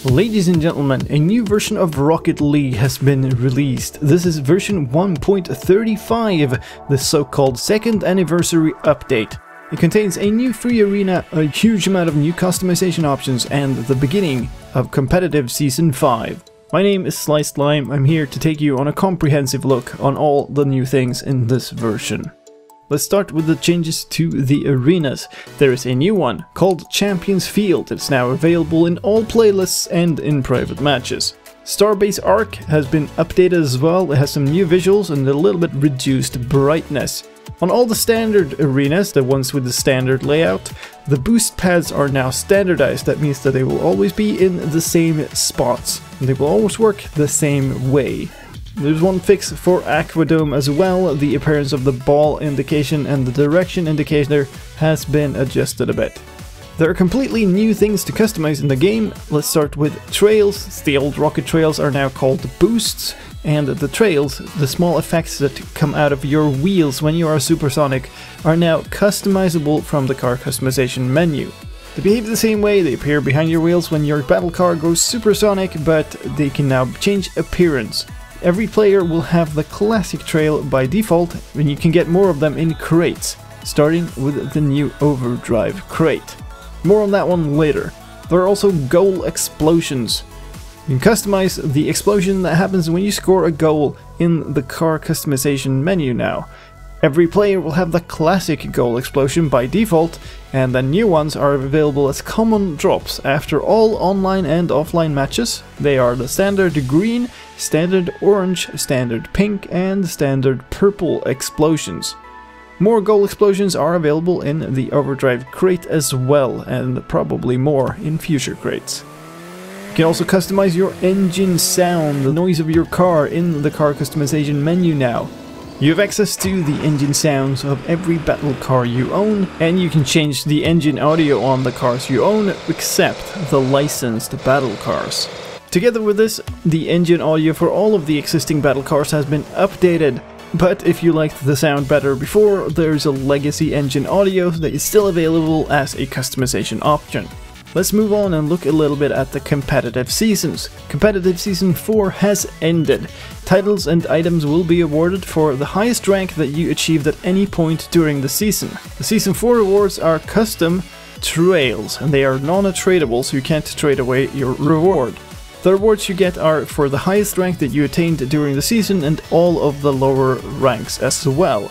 Ladies and gentlemen, a new version of Rocket League has been released. This is version 1.35, the so-called second anniversary update. It contains a new free arena, a huge amount of new customization options, and the beginning of competitive Season 5. My name is slicedlime. I'm here to take you on a comprehensive look on all the new things in this version. Let's start with the changes to the arenas. There is a new one called Champions Field. It's now available in all playlists and in private matches. Starbase Arc has been updated as well. It has some new visuals and a little bit reduced brightness. On all the standard arenas, the ones with the standard layout, the boost pads are now standardized. That means that they will always be in the same spots. They will always work the same way. There's one fix for Aquadome as well. The appearance of the ball indication and the direction indicator has been adjusted a bit. There are completely new things to customize in the game. Let's start with trails. The old rocket trails are now called boosts, and the trails, the small effects that come out of your wheels when you are supersonic, are now customizable from the car customization menu. They behave the same way. They appear behind your wheels when your battle car goes supersonic, but they can now change appearance. Every player will have the classic trail by default, and you can get more of them in crates, starting with the new Overdrive crate. More on that one later. There are also goal explosions. You can customize the explosion that happens when you score a goal in the car customization menu now. Every player will have the classic goal explosion by default, and the new ones are available as common drops after all online and offline matches. They are the standard green, standard orange, standard pink, and standard purple explosions. More goal explosions are available in the Overdrive crate as well, and probably more in future crates. You can also customize your engine sound, the noise of your car, in the car customization menu now. You have access to the engine sounds of every battle car you own, and you can change the engine audio on the cars you own, except the licensed battle cars. Together with this, the engine audio for all of the existing battle cars has been updated. But if you liked the sound better before, there's a legacy engine audio that is still available as a customization option. Let's move on and look a little bit at the competitive seasons. Competitive Season 4 has ended. Titles and items will be awarded for the highest rank that you achieved at any point during the season. The Season 4 rewards are custom trails, and they are non-tradable, so you can't trade away your reward. The rewards you get are for the highest rank that you attained during the season and all of the lower ranks as well.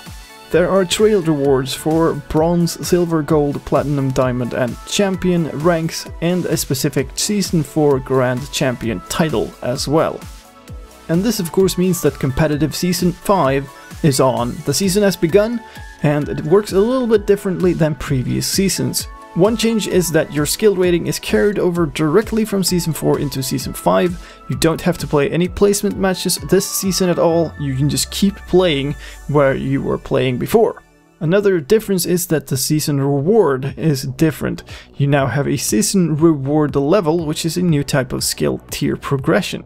There are trail rewards for bronze, silver, gold, platinum, diamond, and champion ranks, and a specific Season 4 Grand Champion title as well. And this of course means that competitive Season 5 is on. The season has begun, and it works a little bit differently than previous seasons. One change is that your skill rating is carried over directly from Season 4 into Season 5. You don't have to play any placement matches this season at all. You can just keep playing where you were playing before. Another difference is that the season reward is different. You now have a season reward level, which is a new type of skill tier progression.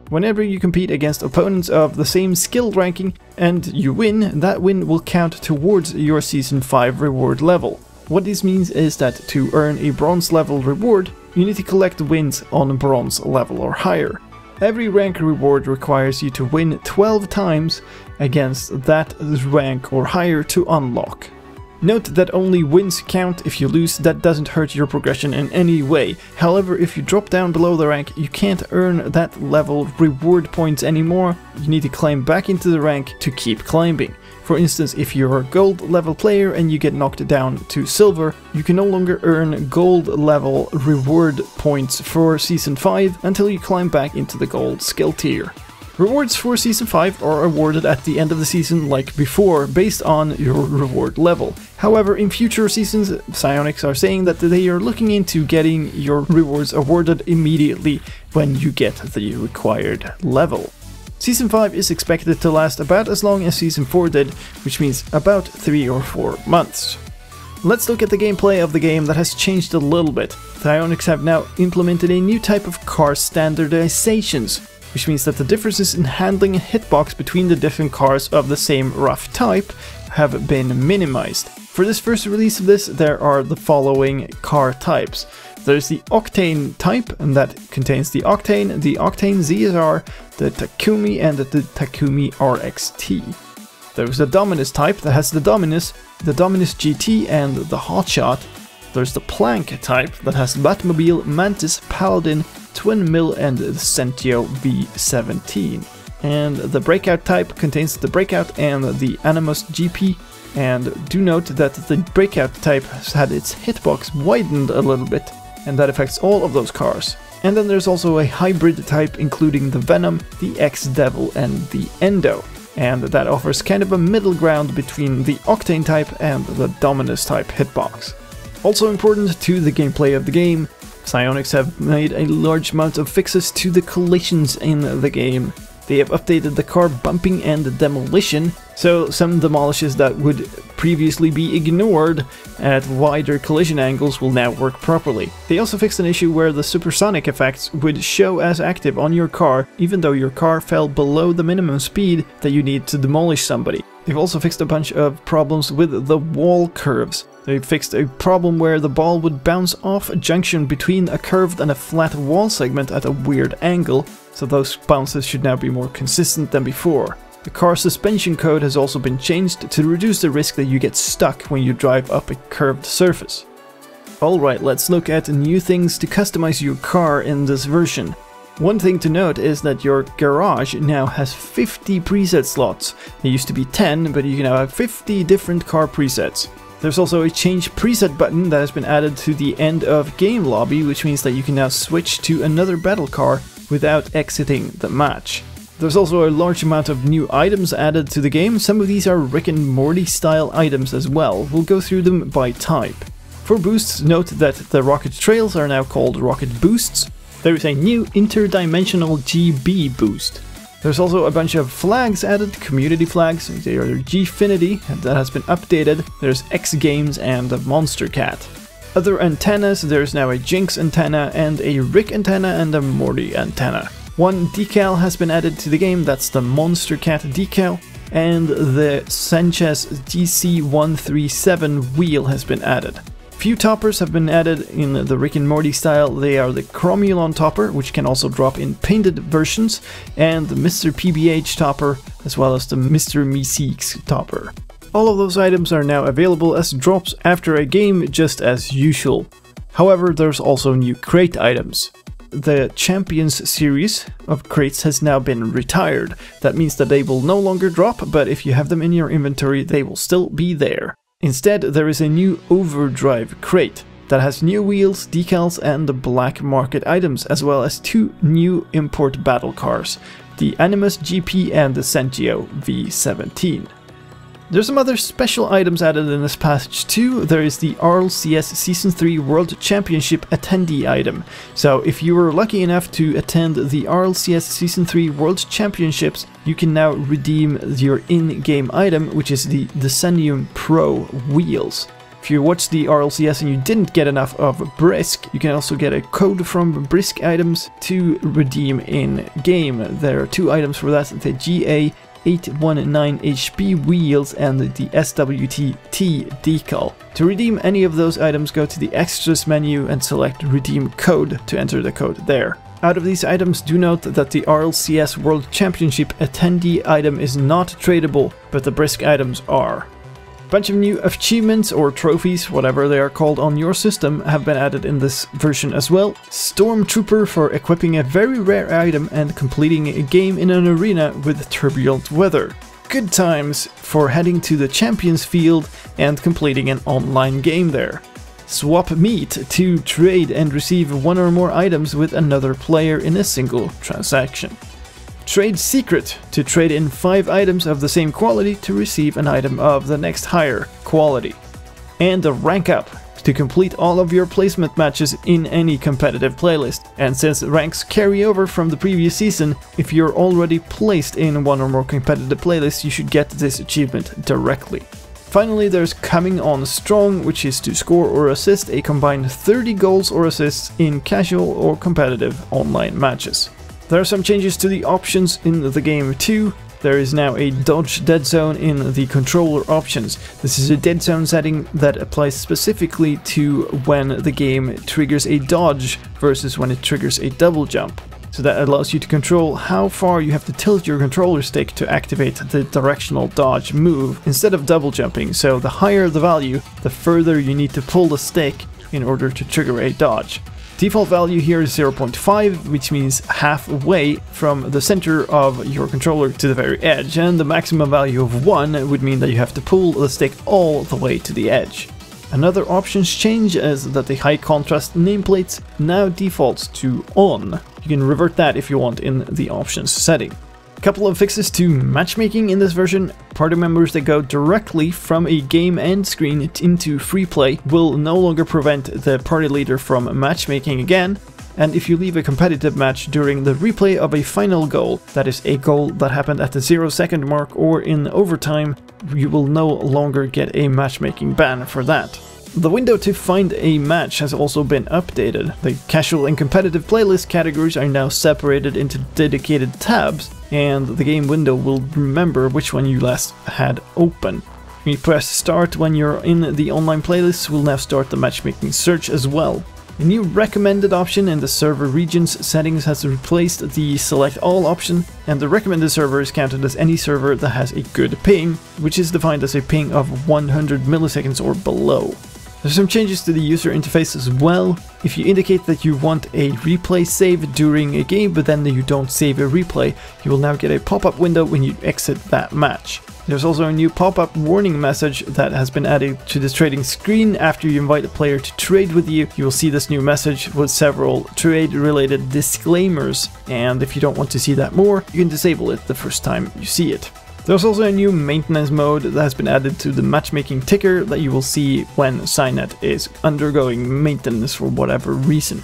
Whenever you compete against opponents of the same skill ranking and you win, that win will count towards your Season 5 reward level. What this means is that to earn a bronze level reward, you need to collect wins on bronze level or higher. Every rank reward requires you to win 12 times against that rank or higher to unlock. Note that only wins count. If you lose, that doesn't hurt your progression in any way. However, if you drop down below the rank, you can't earn that level reward points anymore. You need to climb back into the rank to keep climbing. For instance, if you're a gold level player and you get knocked down to silver, you can no longer earn gold level reward points for Season 5 until you climb back into the gold skill tier. Rewards for Season 5 are awarded at the end of the season like before, based on your reward level. However, in future seasons, Psyonix are saying that they are looking into getting your rewards awarded immediately when you get the required level. Season 5 is expected to last about as long as Season 4 did, which means about 3 or 4 months. Let's look at the gameplay of the game that has changed a little bit. Psyonix have now implemented a new type of car standardizations, which means that the differences in handling a hitbox between the different cars of the same rough type have been minimized. For this first release of this, there are the following car types. There's the Octane type, and that contains the Octane ZSR, the Takumi, and the Takumi RXT. There's the Dominus type that has the Dominus GT, and the Hotshot. There's the Plank type that has Batmobile, Mantis, Paladin, Twin Mill, and the Sentio V17. And the Breakout type contains the Breakout and the Animus GP. And do note that the Breakout type has had its hitbox widened a little bit, and that affects all of those cars. And then there's also a hybrid type including the Venom, the X-Devil, and the Endo. And that offers kind of a middle ground between the Octane type and the Dominus type hitbox. Also important to the gameplay of the game, Psyonix have made a large amount of fixes to the collisions in the game. They have updated the car bumping and demolition, so some demolishes that would previously be ignored at wider collision angles will now work properly. They also fixed an issue where the supersonic effects would show as active on your car even though your car fell below the minimum speed that you need to demolish somebody. They've also fixed a bunch of problems with the wall curves. They fixed a problem where the ball would bounce off a junction between a curved and a flat wall segment at a weird angle, so those bounces should now be more consistent than before. The car suspension code has also been changed to reduce the risk that you get stuck when you drive up a curved surface. Alright, let's look at new things to customize your car in this version. One thing to note is that your garage now has 50 preset slots. There used to be 10, but you can now have 50 different car presets. There's also a change preset button that has been added to the end of game lobby, which means that you can now switch to another battle car without exiting the match. There's also a large amount of new items added to the game. Some of these are Rick and Morty style items as well. We'll go through them by type. For boosts, note that the rocket trails are now called rocket boosts. There is a new interdimensional GB boost. There's also a bunch of flags added, community flags. They are Gfinity, that has been updated. There's X Games and a Monster Cat. Other antennas, there's now a Jinx antenna and a Rick antenna and a Morty antenna. One decal has been added to the game, that's the Monster Cat decal, and the Sanchez DC137 wheel has been added. Few toppers have been added in the Rick and Morty style. They are the Chromulon topper, which can also drop in painted versions, and the Mr. PBH topper, as well as the Mr. Meeseeks topper. All of those items are now available as drops after a game, just as usual. However, there's also new crate items. The Champions series of crates has now been retired. That means that they will no longer drop, but if you have them in your inventory, they will still be there. Instead, there is a new Overdrive crate that has new wheels, decals, and the black market items, as well as two new import battle cars, the Animus GP and the Sentio V17. There's some other special items added in this patch too. There is the RLCS Season 3 World Championship attendee item. So if you were lucky enough to attend the RLCS Season 3 World Championships, you can now redeem your in-game item, which is the Decennium Pro wheels. If you watched the RLCS and you didn't get enough of Brisk, you can also get a code from Brisk items to redeem in-game. There are two items for that, the GA819HB wheels and the SWT decal. To redeem any of those items, go to the Extras menu and select Redeem Code to enter the code there. Out of these items, do note that the RLCS World Championship attendee item is not tradable, but the Brisk items are. A bunch of new achievements or trophies, whatever they are called on your system, have been added in this version as well. Stormtrooper for equipping a very rare item and completing a game in an arena with turbulent weather. Good times for heading to the Champions Field and completing an online game there. Swap meat to trade and receive one or more items with another player in a single transaction. Trade Secret to trade in 5 items of the same quality to receive an item of the next higher quality. And a Rank Up to complete all of your placement matches in any competitive playlist. And since ranks carry over from the previous season, if you're already placed in one or more competitive playlists, you should get this achievement directly. Finally, there's Coming On Strong, which is to score or assist a combined 30 goals or assists in casual or competitive online matches. There are some changes to the options in the game too. there is now a dodge dead zone in the controller options. This is a dead zone setting that applies specifically to when the game triggers a dodge versus when it triggers a double jump. So that allows you to control how far you have to tilt your controller stick to activate the directional dodge move instead of double jumping. So the higher the value, the further you need to pull the stick in order to trigger a dodge. Default value here is 0.5, which means halfway from the center of your controller to the very edge, and the maximum value of 1 would mean that you have to pull the stick all the way to the edge. Another options change is that the high contrast nameplate now defaults to on. You can revert that if you want in the options setting. A couple of fixes to matchmaking in this version. Party members that go directly from a game end screen into free play will no longer prevent the party leader from matchmaking again, and if you leave a competitive match during the replay of a final goal, that is a goal that happened at the 0-second mark or in overtime, you will no longer get a matchmaking ban for that. The window to find a match has also been updated. The casual and competitive playlist categories are now separated into dedicated tabs, and the game window will remember which one you last had open. When you press start when you're in the online playlists, will now start the matchmaking search as well. A new recommended option in the server regions settings has replaced the select all option, and the recommended server is counted as any server that has a good ping, which is defined as a ping of 100 milliseconds or below. There's some changes to the user interface as well. If you indicate that you want a replay save during a game, but then you don't save a replay, you will now get a pop-up window when you exit that match. There's also a new pop-up warning message that has been added to the trading screen. After you invite a player to trade with you, you will see this new message with several trade-related disclaimers, and if you don't want to see that more, you can disable it the first time you see it. There's also a new maintenance mode that has been added to the matchmaking ticker that you will see when Cynet is undergoing maintenance for whatever reason.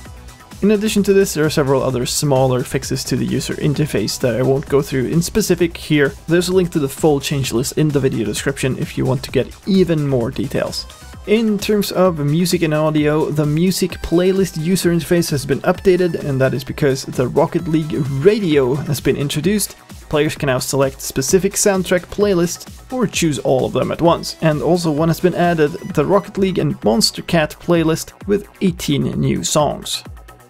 In addition to this, there are several other smaller fixes to the user interface that I won't go through in specific here. There's a link to the full change list in the video description if you want to get even more details. In terms of music and audio, the music playlist user interface has been updated, and that is because the Rocket League Radio has been introduced. Players can now select specific soundtrack playlists or choose all of them at once. And also one has been added, the Rocket League and Monster Cat playlist with 18 new songs.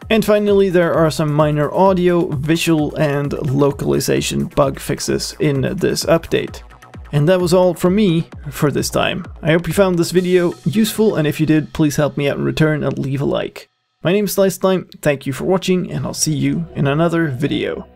And finally, there are some minor audio, visual and localization bug fixes in this update. And that was all from me for this time. I hope you found this video useful, and if you did, please help me out in return and leave a like. My name is slicedlime, thank you for watching, and I'll see you in another video.